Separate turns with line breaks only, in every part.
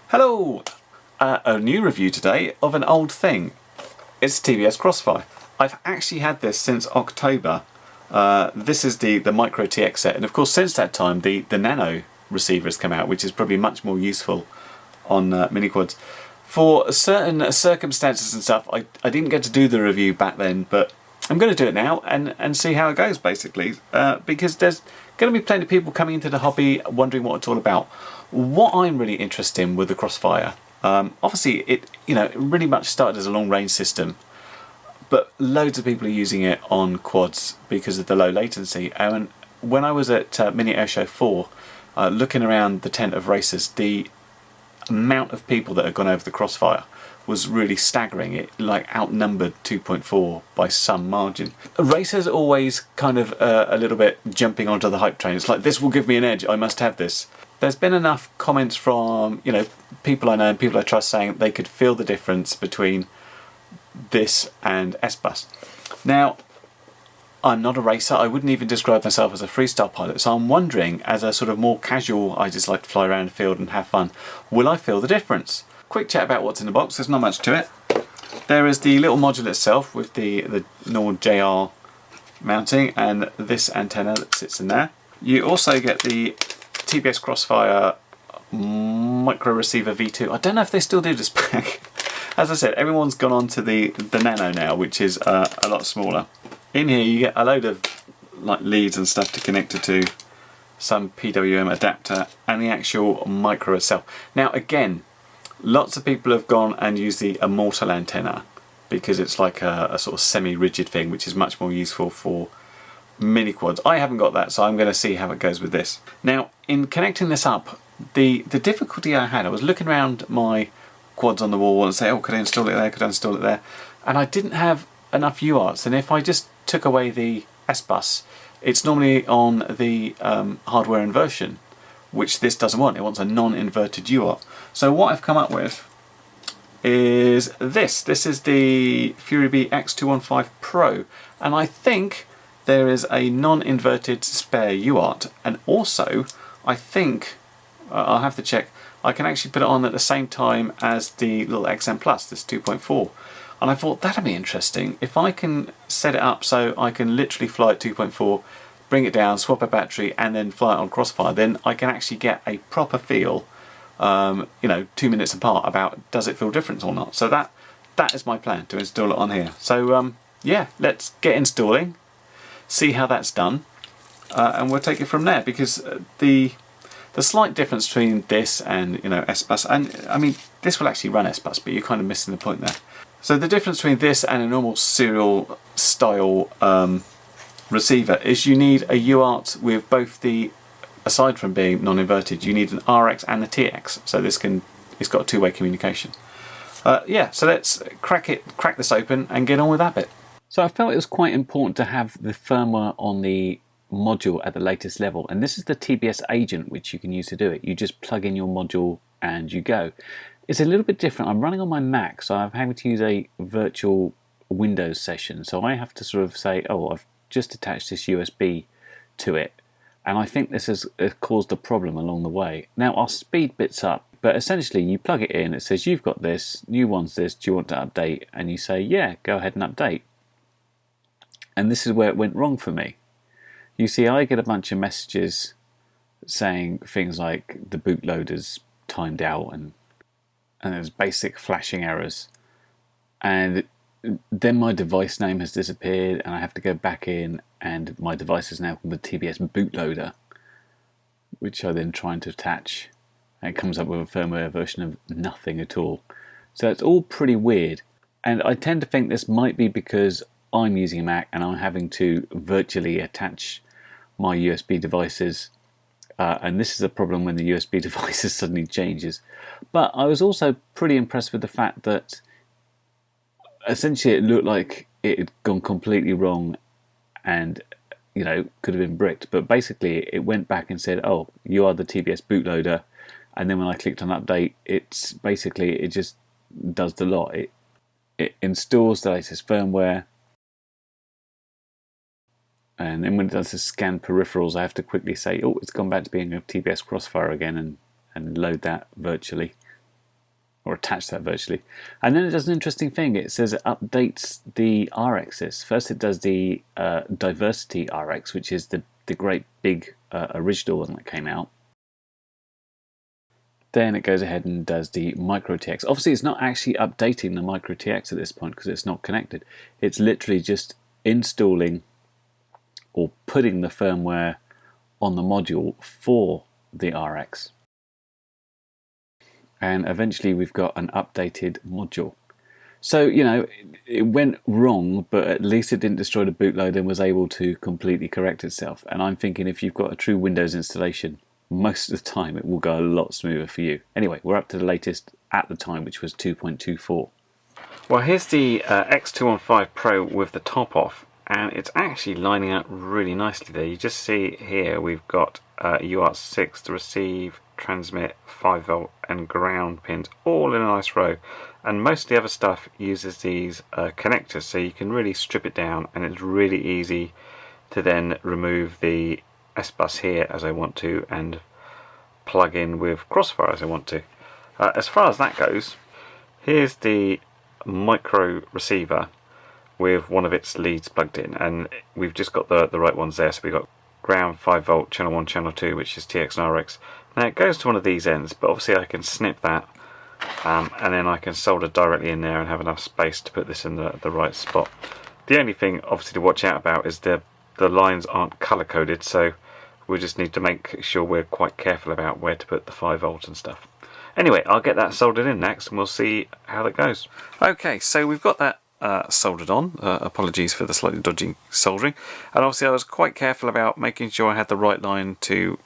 Hello! A new review today of an old thing. It's TBS Crossfire. I've actually had this since October. This is the Micro TX set, and of course since that time the Nano receiver has come out, which is probably much more useful on mini quads. For certain circumstances and stuff, I didn't get to do the review back then, but I'm going to do it now and see how it goes, basically, because there's going to be plenty of people coming into the hobby wondering what it's all about. What I'm really interested in with the Crossfire, obviously it really much started as a long range system, but loads of people are using it on quads because of the low latency. And when I was at Mini Airshow 4, looking around the tent of racers, the amount of people that had gone over the Crossfire was really staggering. It outnumbered 2.4 by some margin. Racers always kind of a little bit jumping onto the hype train. It's like, this will give me an edge, I must have this. There's been enough comments from people I know and people I trust saying they could feel the difference between this and S-Bus. Now, I'm not a racer. I wouldn't even describe myself as a freestyle pilot, so I'm wondering, as a sort of more casual, I just like to fly around the field and have fun, will I feel the difference? Quick chat about what's in the box. There's not much to it. There is the little module itself with the normal JR mounting and this antenna that sits in there. You also get the TBS Crossfire Micro Receiver V2. I don't know if they still do this pack. As I said, everyone's gone on to the Nano now, which is a lot smaller. In here you get a load of leads and stuff to connect it to, some PWM adapter, and the actual micro itself. Now again, lots of people have gone and used the Immortal antenna because it's like a sort of semi-rigid thing, which is much more useful for mini quads. I haven't got that, so I'm going to see how it goes with this. Now, in connecting this up, the difficulty I had, I was looking around my quads on the wall and say, oh, could I install it there, could I install it there? And I didn't have enough UARTs, and if I just took away the S-Bus, it's normally on the hardware inversion, which this doesn't want. It wants a non-inverted UART. So what I've come up with is this. This is the Fury B X215 Pro, and I think there is a non-inverted spare UART, and also I think, I'll have to check, I can actually put it on at the same time as the little XM Plus, this 2.4. And I thought that'd be interesting. If I can set it up so I can literally fly at 2.4, bring it down, swap a battery, and then fly it on Crossfire, then I can actually get a proper feel, 2 minutes apart, about does it feel different or not. So that is my plan, to install it on here. So yeah, let's get installing, see how that's done, and we'll take it from there, because the slight difference between this and S-Bus, and I mean this will actually run S-Bus, but you're kind of missing the point there. So the difference between this and a normal serial style receiver is you need a UART with both the, aside from being non-inverted, you need an RX and a TX, so it's got a two-way communication. Yeah, so let's crack this open and get on with that bit. So I felt it was quite important to have the firmware on the module at the latest level, and this is the TBS Agent, which you can use to do it. You just plug in your module and you go. It's a little bit different. I'm running on my Mac, so I'm having to use a virtual Windows session, so I have to sort of say, oh, I've just attached this USB to it, and I think this has caused a problem along the way. Now I'll speed bits up, but essentially you plug it in, it says you've got this, new one's this, do you want to update? And you say, yeah, go ahead and update. And this is where it went wrong for me. You see, I get a bunch of messages saying things like the bootloader's timed out and there's basic flashing errors, and then my device name has disappeared and I have to go back in, and my device is now called the TBS bootloader, which I then try to attach, and it comes up with a firmware version of nothing at all. So it's all pretty weird, and I tend to think this might be because I'm using a Mac and I'm having to virtually attach my USB devices, and this is a problem when the USB devices suddenly changes. But I was also pretty impressed with the fact that essentially it looked like it had gone completely wrong and could have been bricked, but basically it went back and said, oh, you are the TBS bootloader, and then when I clicked on update, it's basically, it just does the lot. It installs the latest firmware, and then when it does the scan peripherals, I have to quickly say, oh, it's gone back to being a TBS Crossfire again, and load that virtually. or attach that virtually. And then it does an interesting thing. It says it updates the RXs. First it does the Diversity RX, which is the great big original one that came out. Then it goes ahead and does the Micro TX. Obviously it's not actually updating the Micro TX at this point because it's not connected. It's literally just installing or putting the firmware on the module for the RX. And eventually we've got an updated module. So, you know, it went wrong, but at least it didn't destroy the bootloader and was able to completely correct itself. And I'm thinking if you've got a true Windows installation, most of the time it will go a lot smoother for you. Anyway, we're up to the latest at the time, which was 2.24. Well, here's the X215 Pro with the top off, and it's actually lining up really nicely there. You just see here we've got UARTs 6 to receive, transmit, 5V and ground pins all in a nice row, and most of the other stuff uses these connectors, so you can really strip it down, and it's really easy to then remove the S-bus here as I want to and plug in with Crossfire as I want to. As far as that goes, here's the micro receiver with one of its leads plugged in, and we've just got the right ones there. So we've got ground, 5V, channel 1, channel 2, which is TX and RX. Now it goes to one of these ends, but obviously I can snip that and then I can solder directly in there and have enough space to put this in the right spot. The only thing obviously to watch out about is the lines aren't color coded, so we just need to make sure we're quite careful about where to put the 5V and stuff. Anyway, I'll get that soldered in next and we'll see how that goes. Okay, so we've got that soldered on. Apologies for the slightly dodgy soldering. And obviously I was quite careful about making sure I had the right line to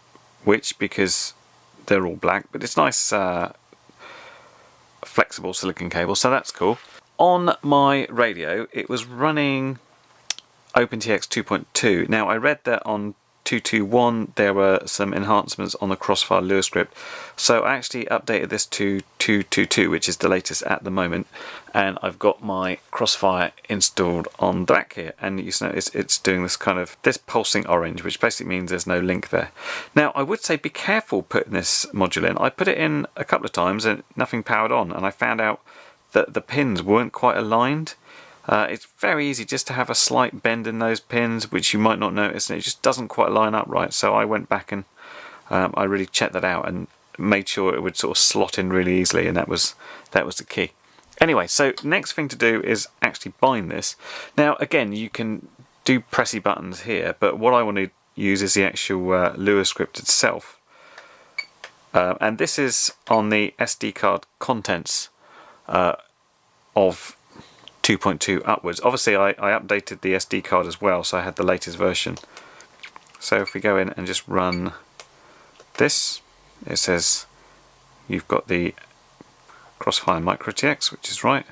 which, because they're all black, but it's nice flexible silicon cable, so that's cool. On my radio it was running OpenTX 2.2. Now I read that on 2.2.1 there were some enhancements on the Crossfire Lua script, so I actually updated this to 2.2.2, which is the latest at the moment, and I've got my Crossfire installed on the back here, and you notice it's doing this kind of pulsing orange, which basically means there's no link there. Now I would say be careful putting this module in. I put it in a couple of times and nothing powered on, and I found out that the pins weren't quite aligned. It's very easy just to have a slight bend in those pins, which you might not notice, and it just doesn't quite line up right. So I went back and I really checked that out and made sure it would sort of slot in really easily, and that was the key. Anyway, so next thing to do is actually bind this. Now again, you can do pressy buttons here, but what I want to use is the actual Lua script itself. And this is on the SD card contents of 2.2 upwards. Obviously I updated the SD card as well, so I had the latest version. So if we go in and just run this, it says you've got the Crossfire Micro TX, which is right,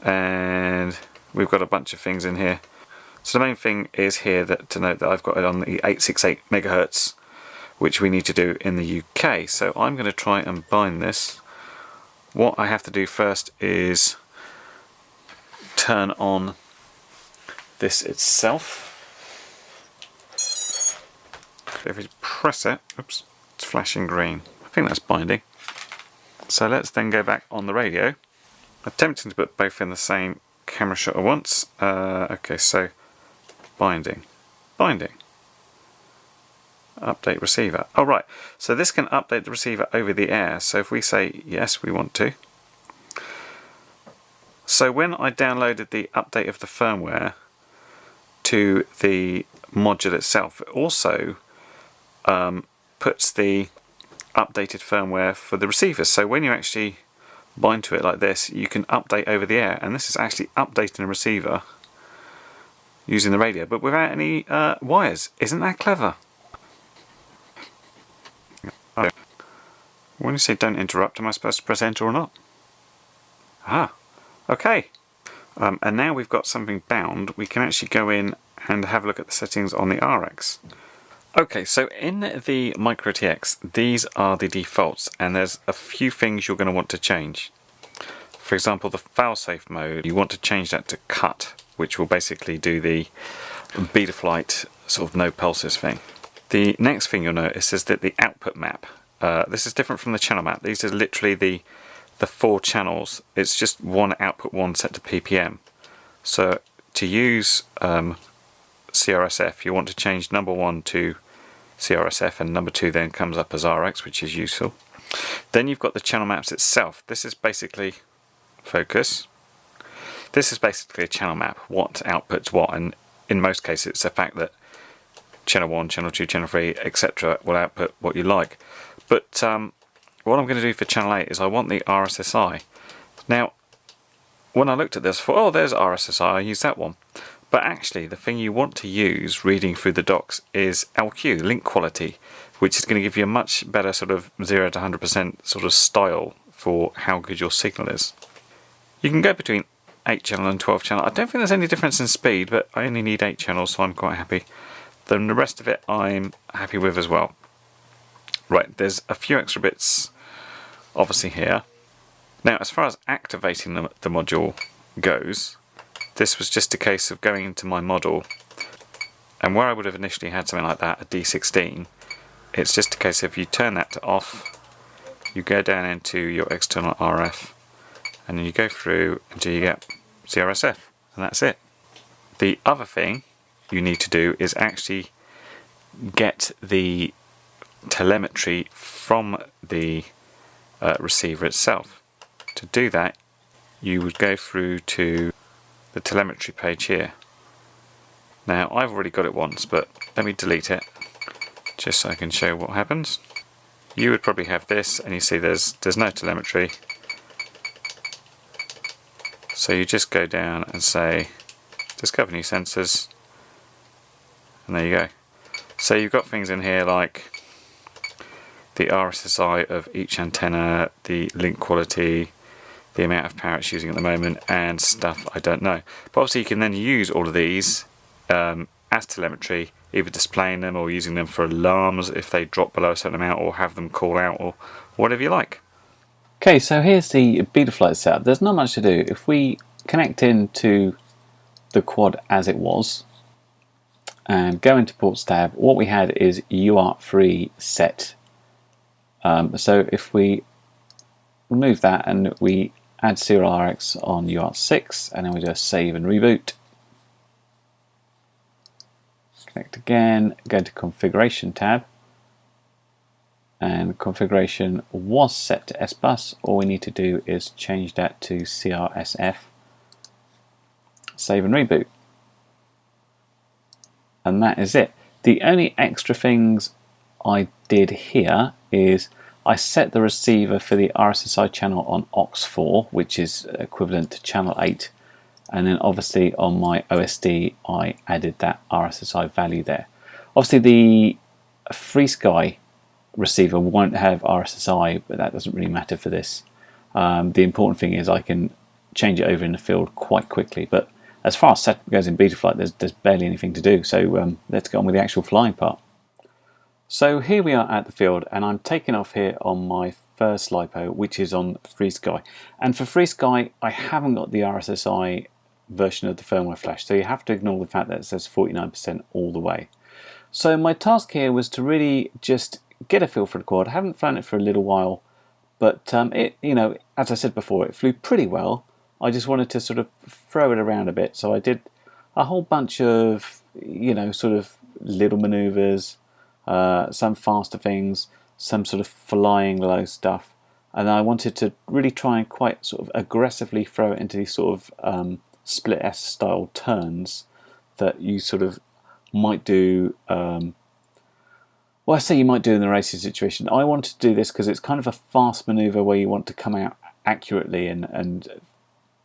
and we've got a bunch of things in here. So the main thing is here to note that I've got it on the 868 megahertz, which we need to do in the UK. So I'm going to try and bind this. What I have to do first is turn on this itself. If we press it, oops, it's flashing green. I think that's binding. So let's then go back on the radio. Attempting to put both in the same camera shot at once. Okay, so binding. Update receiver. Oh right, so this can update the receiver over the air. So if we say yes, we want to. So when I downloaded the update of the firmware to the module itself, it also puts the updated firmware for the receiver. So when you actually bind to it like this, you can update over the air, and this is actually updating the receiver using the radio, but without any wires. Isn't that clever? When you say don't interrupt, am I supposed to press enter or not? Ah. Okay, and now we've got something bound, we can actually go in and have a look at the settings on the RX. Okay, so in the Micro TX, these are the defaults, and there's a few things you're going to want to change. For example, the failsafe mode, you want to change that to cut, which will basically do the Betaflight sort of no pulses thing. The next thing you'll notice is that the output map this is different from the channel map. These are literally the 4 channels. It's just one output 1 set to ppm. So to use CRSF, you want to change number 1 to CRSF, and number 2 then comes up as RX, which is useful. Then you've got the channel maps itself. This is basically focus. This is basically a channel map, what outputs what, and in most cases it's the fact that channel 1, channel 2, channel 3, etc. will output what you like. But what I'm going to do for channel 8 is I want the RSSI. Now, when I looked at this, I thought, oh, there's RSSI, I use that one. But actually, the thing you want to use reading through the docs is LQ, link quality, which is going to give you a much better sort of 0 to 100% sort of style for how good your signal is. You can go between 8 channel and 12 channel. I don't think there's any difference in speed, but I only need 8 channels, so I'm quite happy. Then the rest of it I'm happy with as well. Right, there's a few extra bits obviously here. Now, as far as activating the module goes, this was just a case of going into my model, and where I would have initially had something like that, a D16, it's just a case of you turn that to off, you go down into your external RF, and then you go through until you get CRSF, and that's it. The other thing you need to do is actually get the telemetry from the receiver itself. To do that, you would go through to the telemetry page here. Now, I've already got it once, but let me delete it just so I can show what happens. You would probably have this, and you see there's no telemetry. So you just go down and say discover new sensors, and there you go. So you've got things in here like the RSSI of each antenna, the link quality, the amount of power it's using at the moment, and stuff I don't know. But obviously you can then use all of these as telemetry, either displaying them or using them for alarms if they drop below a certain amount, or have them call out, or whatever you like.
Okay, so here's the Betaflight setup. There's not much to do. If we connect into the quad as it was and go into ports tab, what we had is UART3 set. So if we remove that and we add serial RX on UART6, and then we just save and reboot. Connect again, go into configuration tab, and configuration was set to S-Bus. All we need to do is change that to CRSF, save and reboot, and that is it. The only extra things I did here is I set the receiver for the RSSI channel on aux4, which is equivalent to channel 8, and then obviously on my OSD I added that RSSI value there. Obviously the FreeSky receiver won't have RSSI, but that doesn't really matter for this. The important thing is I can change it over in the field quite quickly, but as far as setup goes in Betaflight, there's barely anything to do, so let's get on with the actual flying part. So here we are at the field, and I'm taking off here on my first LiPo, which is on FreeSky. And for FreeSky, I haven't got the RSSI version of the firmware flash, so you have to ignore the fact that it says 49% all the way. So my task here was to really just get a feel for the quad. I haven't flown it for a little while, but it, you know, as I said before, it flew pretty well. I just wanted to sort of throw it around a bit, so I did a whole bunch of, you know, sort of little maneuvers, some faster things, some sort of flying low stuff, and I wanted to really try and quite sort of aggressively throw it into these sort of split S style turns that you sort of might do, well, I say you might do in the racing situation. I wanted to do this because it's kind of a fast maneuver where you want to come out accurately, and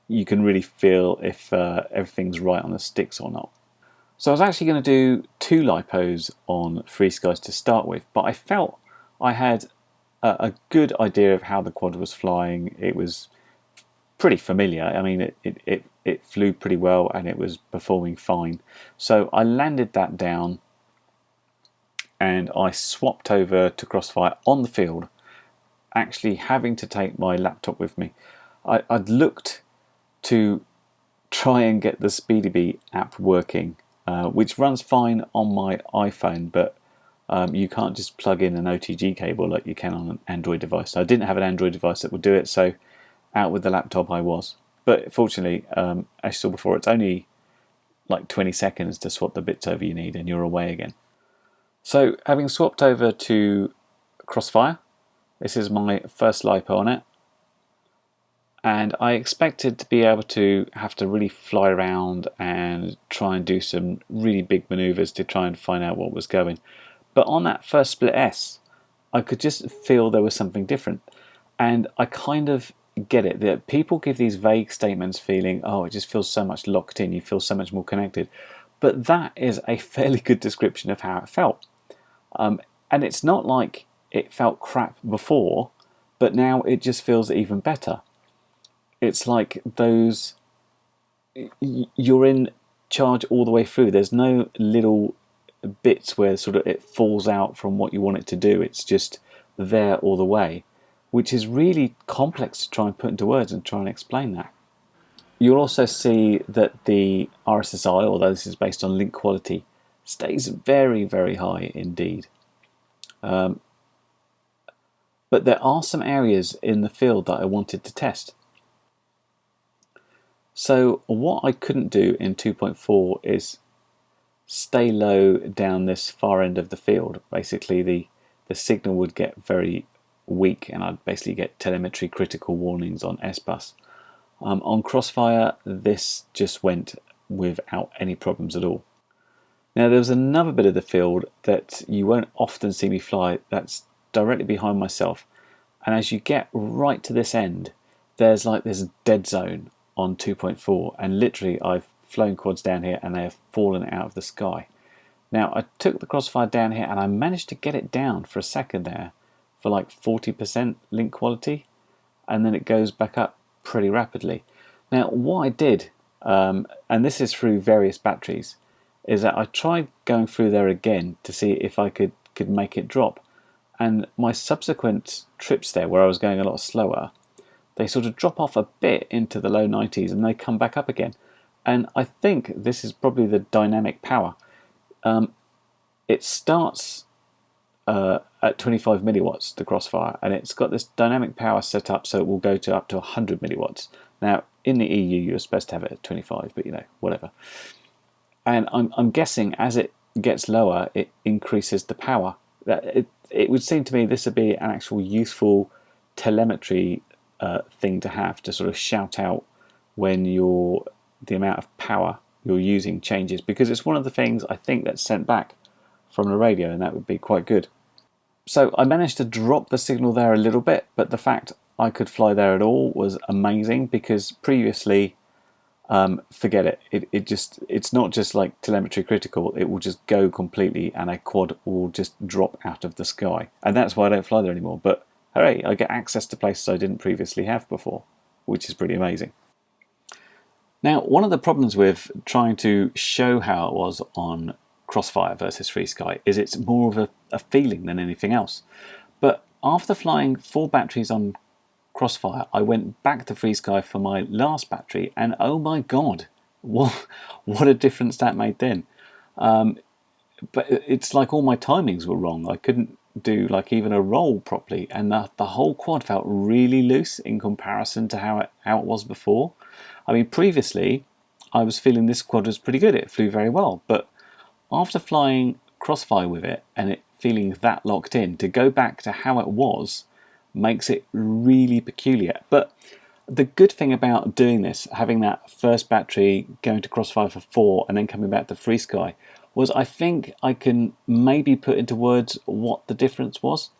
you can really feel if everything's right on the sticks or not. So I was actually going to do 2 LiPos on FreeSky to start with, but I felt I had a good idea of how the quad was flying. It was pretty familiar. I mean, it flew pretty well and it was performing fine. So I landed that down and I swapped over to Crossfire on the field, actually having to take my laptop with me. I'd looked to try and get the SpeedyBee app working, which runs fine on my iPhone, but You can't just plug in an OTG cable like you can on an Android device. I didn't have an Android device that would do it, so out with the laptop I was. But fortunately, as you saw before, it's only like 20 seconds to swap the bits over you need and you're away again. So having swapped over to Crossfire, this is my first LiPo on it, and I expected to be able to have to really fly around and try and do some really big maneuvers to try and find out what was going. But on that first split S, I could just feel there was something different. And I kind of get it, that people give these vague statements feeling, oh, it just feels so much locked in, you feel so much more connected. But that is a fairly good description of how it felt. And it's not like it felt crap before, but now it just feels even better. It's like those, you're in charge all the way through. There's no little bits where sort of it falls out from what you want it to do. It's just there all the way, which is really complex to try and put into words and try and explain that. You'll also see that the RSSI, although this is based on link quality, stays very, very high indeed. But there are some areas in the field that I wanted to test. So what I couldn't do in 2.4 is stay low down this far end of the field. Basically the signal would get very weak and I'd basically get telemetry critical warnings on S-Bus. On Crossfire, this just went without any problems at all. Now there's another bit of the field that you won't often see me fly, that's directly behind myself, and as you get right to this end, there's like this dead zone on 2.4, and literally I've flown quads down here and they have fallen out of the sky. Now I took the Crossfire down here and I managed to get it down for a second there for like 40% link quality, and then it goes back up pretty rapidly. Now what I did, and this is through various batteries, is that I tried going through there again to see if I could make it drop, and my subsequent trips there where I was going a lot slower, they sort of drop off a bit into the low 90s and they come back up again. And I think this is probably the dynamic power. It starts at 25 milliwatts, the Crossfire, and it's got this dynamic power set up so it will go to up to 100 milliwatts. Now in the EU you're supposed to have it at 25, but you know, whatever. And I'm guessing as it gets lower it increases the power. It would seem to me this would be an actual useful telemetry thing to have, to sort of shout out when the amount of power you're using changes, because it's one of the things I think that's sent back from the radio, and that would be quite good. So I managed to drop the signal there a little bit, but the fact I could fly there at all was amazing, because previously forget it. It's not just like telemetry critical, it will just go completely and a quad will just drop out of the sky, and that's why I don't fly there anymore. But hooray, I get access to places I didn't previously have before, which is pretty amazing. Now, one of the problems with trying to show how it was on Crossfire versus FreeSky is it's more of a feeling than anything else. But after flying 4 batteries on Crossfire, I went back to FreeSky for my last battery, and oh my god, what a difference that made then. But it's like all my timings were wrong. I couldn't do like even a roll properly, and the whole quad felt really loose in comparison to how it was before. I mean, previously I was feeling this quad was pretty good, it flew very well, but after flying Crossfire with it and it feeling that locked in, to go back to how it was makes it really peculiar. But the good thing about doing this, having that first battery going to Crossfire for 4 and then coming back to FreeSky, was I think I can maybe put into words what the difference was.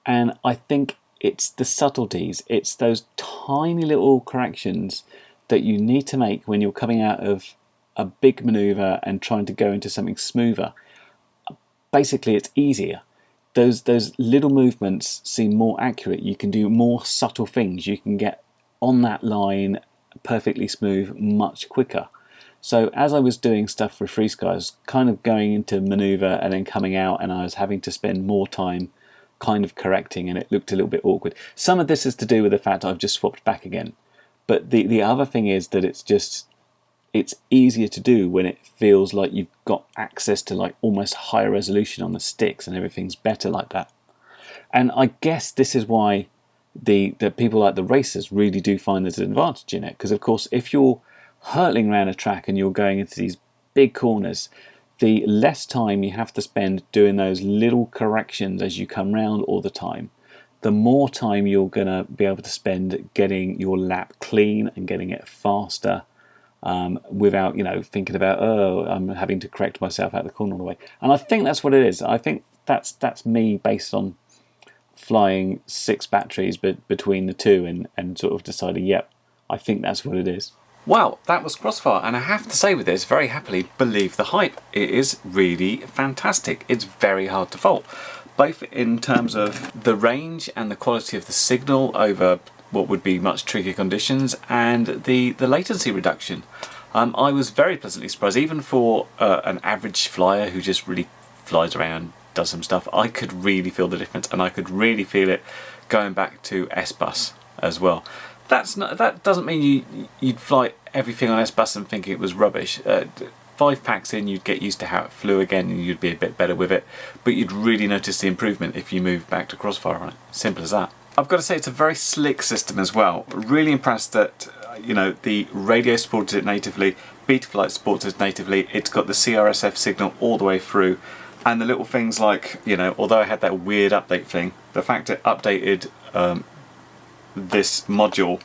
And I think it's the subtleties, it's those tiny little corrections that you need to make when you're coming out of a big maneuver and trying to go into something smoother. Basically, it's easier. Those little movements seem more accurate. You can do more subtle things. You can get on that line perfectly smooth much quicker. So as I was doing stuff for FreeSky, I was kind of going into maneuver and then coming out, and I was having to spend more time kind of correcting, and it looked a little bit awkward. Some of this is to do with the fact I've just swapped back again. But the other thing is that it's just, it's easier to do when it feels like you've got access to like almost higher resolution on the sticks and everything's better like that. And I guess this is why the people like the racers really do find there's an advantage in it, because of course if you're hurtling around a track and you're going into these big corners, the less time you have to spend doing those little corrections as you come round all the time, the more time you're going to be able to spend getting your lap clean and getting it faster, without thinking about, oh, I'm having to correct myself out the corner all the way. And I think that's what it is. I think that's me based on flying 6 batteries between the two and sort of deciding, yep, I think that's what it is.
Well, that was Crossfire, and I have to say with this, very happily believe the hype. It is really fantastic. It's very hard to fault, both in terms of the range and the quality of the signal over what would be much trickier conditions, and the latency reduction. I was very pleasantly surprised, even for an average flyer who just really flies around, does some stuff. I could really feel the difference, and I could really feel it going back to S-Bus as well. That doesn't mean you'd fly everything on S-Bus and think it was rubbish. 5 packs in, you'd get used to how it flew again, and you'd be a bit better with it. But you'd really notice the improvement if you move back to Crossfire on it. Simple as that. I've got to say, it's a very slick system as well. Really impressed that the radio supported it natively, Betaflight supports it natively. It's got the CRSF signal all the way through, and the little things like although I had that weird update thing, the fact it updated this module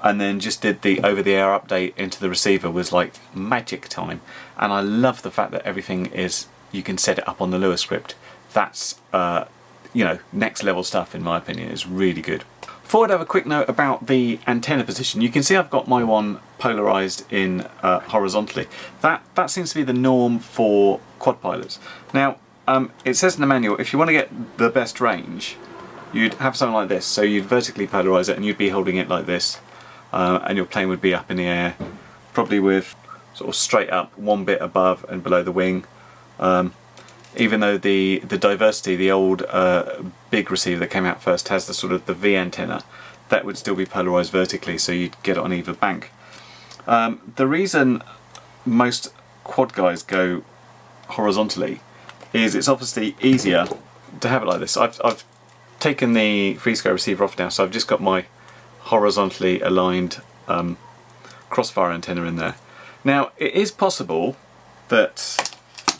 and then just did the over-the-air update into the receiver was like magic time. And I love the fact that everything is, you can set it up on the Lua script. That's next level stuff in my opinion. Is really good. Thought I'd have a quick note about the antenna position. You can see I've got my one polarized in horizontally. That seems to be the norm for quad pilots. Now it says in the manual, if you want to get the best range, you'd have something like this. So you'd vertically polarize it and you'd be holding it like this, and your plane would be up in the air, probably with sort of straight up, one bit above and below the wing. Even though the diversity, the old big receiver that came out first, has the sort of the V antenna, that would still be polarized vertically, so you'd get it on either bank. The reason most quad guys go horizontally is it's obviously easier to have it like this. I've taken the FreeSky receiver off now, so I've just got my horizontally aligned Crossfire antenna in there. Now it is possible that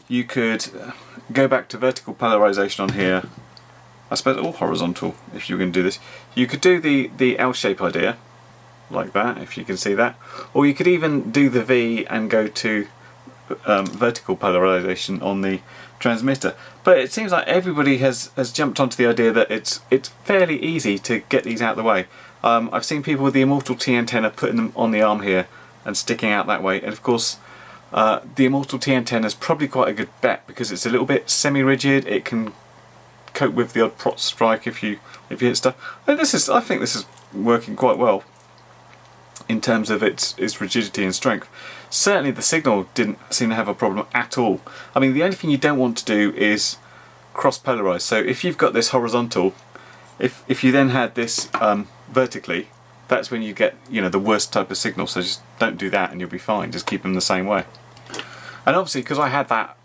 you could go back to vertical polarization on here, I suppose, or horizontal if you were going to do this. You could do the L-shape idea, like that, if you can see that. Or you could even do the V and go to vertical polarization on the transmitter. But it seems like everybody has jumped onto the idea that it's fairly easy to get these out of the way. I've seen people with the Immortal T antenna putting them on the arm here and sticking out that way, and of course the Immortal T antenna is probably quite a good bet because it's a little bit semi-rigid. It can cope with the odd prot strike if you hit stuff. And I think this is working quite well in terms of its rigidity and strength. Certainly the signal didn't seem to have a problem at all. I mean, the only thing you don't want to do is cross-polarize. So if you've got this horizontal, if you then had this vertically, that's when you get the worst type of signal. So just don't do that and you'll be fine. Just keep them the same way. And obviously, because I had that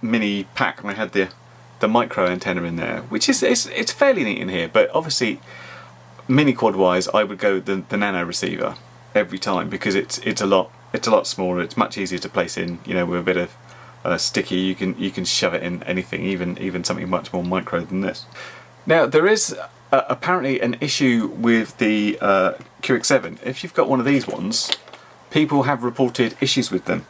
mini pack and I had the micro antenna in there, which it's fairly neat in here, but obviously mini quad wise I would go the nano receiver every time because it's a lot smaller. It's much easier to place in, with a bit of sticky. You can shove it in anything, even something much more micro than this. Now there is apparently an issue with the QX7. If you've got one of these ones, people have reported issues with them.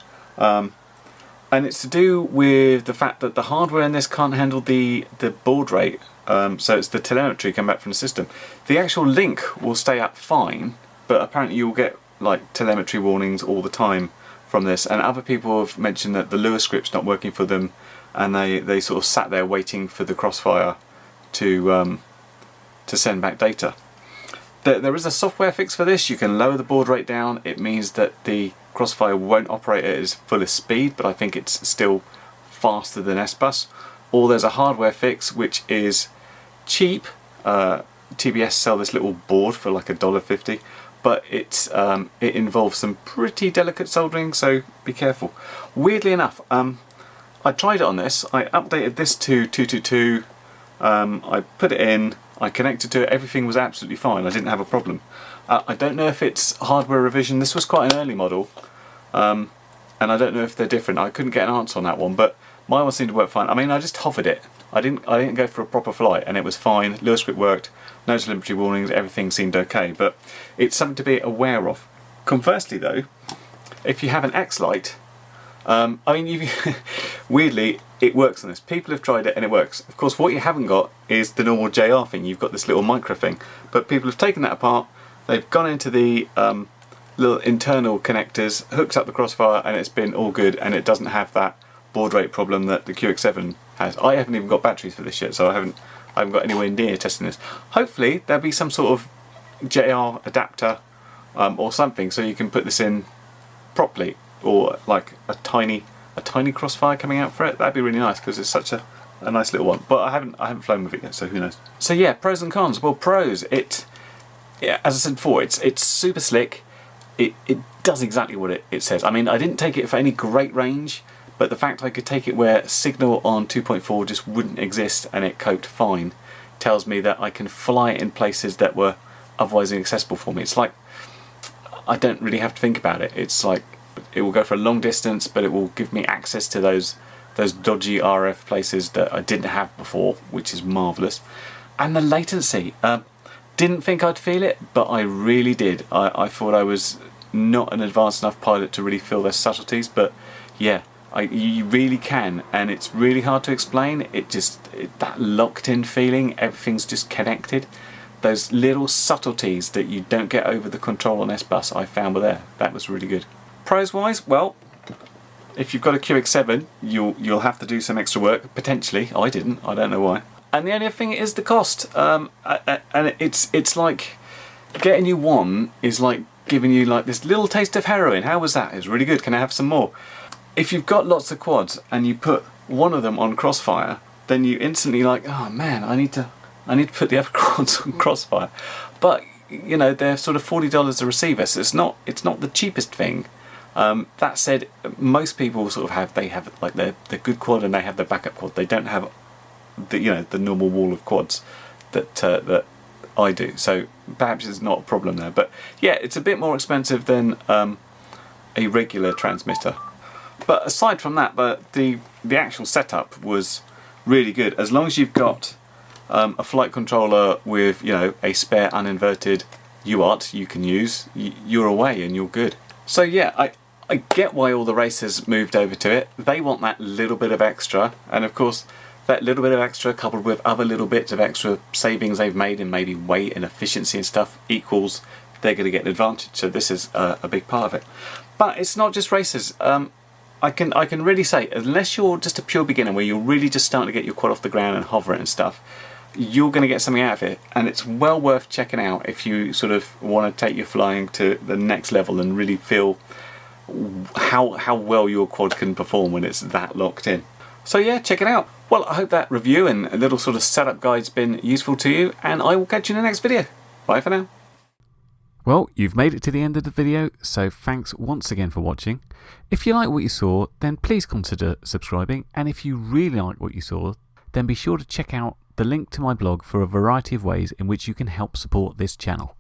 And it's to do with the fact that the hardware in this can't handle the baud rate, so it's the telemetry come back from the system. The actual link will stay up fine, but apparently you'll get like telemetry warnings all the time from this, and other people have mentioned that the Lua script's not working for them, and they sort of sat there waiting for the Crossfire to send back data. There is a software fix for this. You can lower the baud rate down. It means that the Crossfire won't operate at its fullest speed, but I think it's still faster than S-Bus. Or there's a hardware fix which is cheap. TBS sell this little board for like $1.50, but it involves some pretty delicate soldering, so be careful. Weirdly enough, I tried it on this. I updated this to 222. I put it in, I connected to it, everything was absolutely fine. I didn't have a problem. I don't know if it's hardware revision. This was quite an early model, and I don't know if they're different. I couldn't get an answer on that one, but my one seemed to work fine. I mean, I just hovered it. I didn't go for a proper flight, and it was fine. Lewis script worked, no telemetry warnings, everything seemed okay. But it's something to be aware of. Conversely, though, if you have an X-Lite, I mean, weirdly, it works on this. People have tried it and it works. Of course, what you haven't got is the normal JR thing. You've got this little micro thing, but people have taken that apart. They've gone into the little internal connectors, hooked up the Crossfire, and it's been all good. And it doesn't have that baud rate problem that the QX7 has. I haven't even got batteries for this yet, so I haven't got anywhere near testing this. Hopefully there'll be some sort of JR adapter or something, so you can put this in properly, or like a tiny Crossfire coming out for it. That'd be really nice, because it's such a nice little one. But I haven't flown with it yet, so who knows. So yeah, pros and cons. Well, pros, yeah, as I said before, it's super slick. It does exactly what it says. I mean, I didn't take it for any great range, but the fact I could take it where signal on 2.4 just wouldn't exist and it coped fine tells me that I can fly it in places that were otherwise inaccessible for me. It's like, I don't really have to think about it. It's like, it will go for a long distance, but it will give me access to those dodgy RF places that I didn't have before, which is marvellous. And the latency, didn't think I'd feel it, but I really did. I thought I was not an advanced enough pilot to really feel their subtleties, but yeah, you really can, and it's really hard to explain. That locked-in feeling, everything's just connected. Those little subtleties that you don't get over the control on S-Bus, I found were there. That was really good. Pros-wise, well, if you've got a QX7, you'll have to do some extra work, potentially. I didn't, I don't know why. And the only other thing is the cost. And it's like, getting you one is like giving you like this little taste of heroin. How was that? It was really good. Can I have some more? If you've got lots of quads and you put one of them on Crossfire, then you instantly like, oh man, I need to put the other quads on Crossfire. But you know, they're sort of $40 a receiver, so it's not the cheapest thing. That said, most people sort of have like their good quad and they have their backup quad. They don't have the normal wall of quads that I do. So perhaps it's not a problem there. But yeah, it's a bit more expensive than a regular transmitter. But aside from that, the actual setup was really good. As long as you've got a flight controller with a spare uninverted UART you can use, you're away and you're good. So yeah, I get why all the racers moved over to it. They want that little bit of extra, and of course that little bit of extra coupled with other little bits of extra savings they've made in maybe weight and efficiency and stuff equals they're going to get an advantage. So this is a big part of it. But it's not just racers. I can really say, unless you're just a pure beginner where you're really just starting to get your quad off the ground and hover it and stuff, you're going to get something out of it, and it's well worth checking out if you sort of want to take your flying to the next level and really feel how well your quad can perform when it's that locked in. So yeah, check it out. Well, I hope that review and a little sort of setup guide's been useful to you, and I will catch you in the next video. Bye for now.
Well, you've made it to the end of the video, so thanks once again for watching. If you like what you saw, then please consider subscribing, and if you really like what you saw, then be sure to check out the link to my blog for a variety of ways in which you can help support this channel.